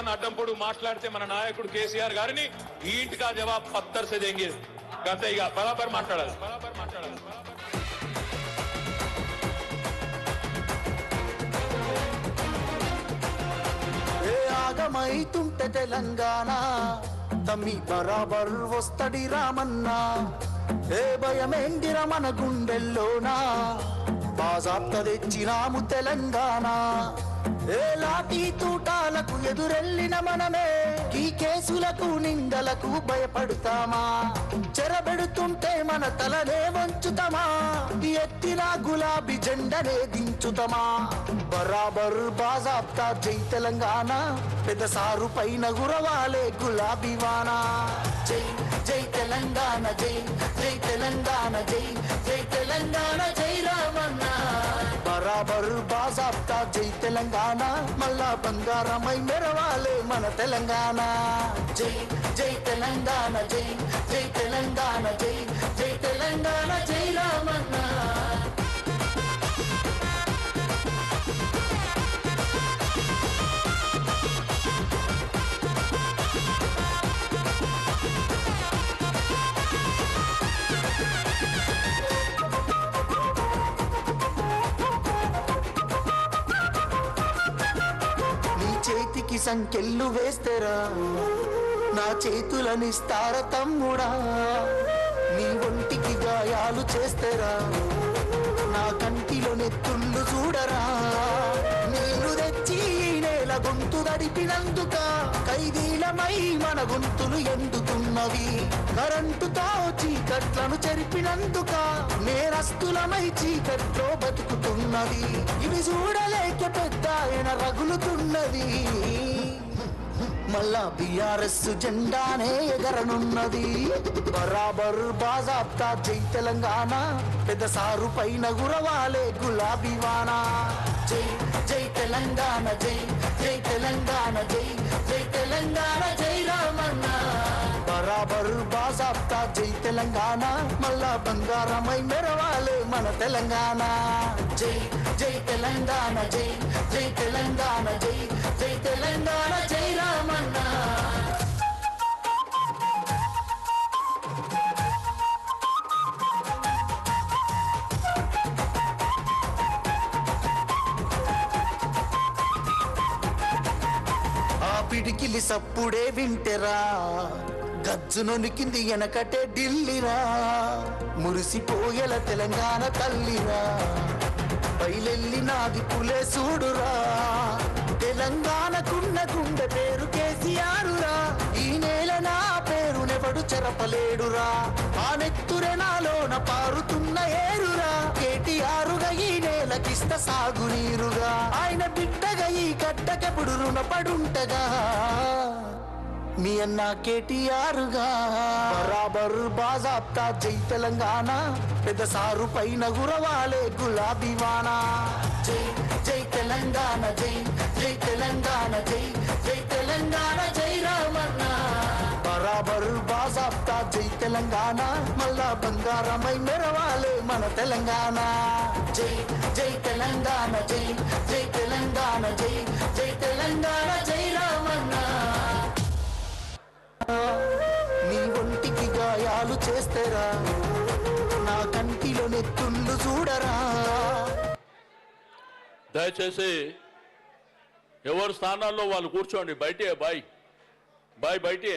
मान अड्डम पोडू माట్లాడితే మన నాయకుడు కేసీఆర్ గారిని ఈ ఇంటికా జవాబ్ పత్తర్ సే देंगे గతేగా బరాబర్ మాట్లాడాలి ఏ ఆగమైతుంటే తెలంగాణ తమ్మి బరాబర్ వస్తడి రామన్న ఏ భయమేందిర మన గుండెల్లోనా బాజాప్త తెచ్చినాము తెలంగాణ ఏ లాఠీ తూటాలకు ఎదురెళ్ళిన మనమే ఈ కేసులకు నిందలకు భయపడతామా చెరబెడుతుంటే మన తలనే వంచుతామా ఎత్తిన గులాబీ జెండనే దించుతామా బరాబర్ బాజాప్తా జై తెలంగాణ పెద్ద సారు పైన గురవాలే గులాబీ వానా జై జై తెలంగాణ జై జై తెలంగాణ జై జై తెలంగాణ జై రామన్న బరాబర్ బాజాప్తా జై తెలంగాణ మళ్ళా బంగారమై మెరవాలే మన తెలంగాణ జై జై తెలంగాణ జై జై తెలంగాణ జై జై తెలంగాణ జై రామన్న చేతికి సంకెళ్ళు వేస్తేరా నా చేతులనిస్తార తమ్ముడా నీ ఒంటికి గాయాలు చేస్తేరా నా కంటిలో నెత్తుళ్ళు చూడరా నీళ్లు తెచ్చి నేల గొంతు దడిపినందుక ఖైదీలమై మన గొంతులు ఎండుతున్నవి కరెంటుతో చీకట్లను చెరిపినందుక నేరస్తులమై చీకట్లో బతుకుతున్నది ఇవి చూడలేక పెద్ద ఆయన రగులుతున్నది మళ్ళా బీఆర్ఎస్ జెండానే ఎగరనున్నది బరాబర్ బాజాప్తా జై తెలంగాణ పెద్ద సారు పైన గురవాలే గులాబీ వానా జై జై తెలంగాణ జై జై తెలంగాణ జై జై తెలంగాణ జై రామన్న బరాబర్ బాజాప్తా జై తెలంగాణ మళ్ళా బంగారమై మెరవాలే మన తెలంగాణ జై జై తెలంగాణ జై జై తెలంగాణ జై జై తెలంగాణ జై రామన్న ఆ పిడికిలి సప్పుడే వింటెరా గజ్జునొనికింది వెనకటే ఢిల్లీరా మురిసిపోయేల తెలంగాణ తల్లిరా బయలెల్లి నాది పులే చూడురా తెలంగాణకున్న గుండె పేరు కేసీఆరురా ఈ నేల నా పేరునెవడు చెరపలేడురా ఆ నెత్తురె నాలోన పారుతున్న ఏరురా కేటీఆరుగా ఈ నేలకిస్త సాగునీరుగా ఆయన బిడ్డగా ఈ గడ్డకెప్పుడు రుణపడుంటగా మీ అన్న కేటీఆరుగా బరాబర్ బాజాప్తా జై తెలంగాణ పెద్ద సారు పైన గురవాలే గులాబీ వానా జై జై తెలంగాణ జై జై తెలంగాణ జై జై తెలంగాణ జై రామన్న బరాబర్ బాజాప్తా జై తెలంగాణ మళ్ళా బంగారమై మెరవాలే మన తెలంగాణ జై జై తెలంగాణ జై జై తెలంగాణ జై జై తెలంగాణ జై రామన్న నీ ఒంటికి గాయాలు చేస్తేరా నా కంటిలో నెత్తుళ్ళు చూడరా దయచేసి ఎవరి స్థానాల్లో వాళ్ళు కూర్చోండి బయటే బాయ్ బయటే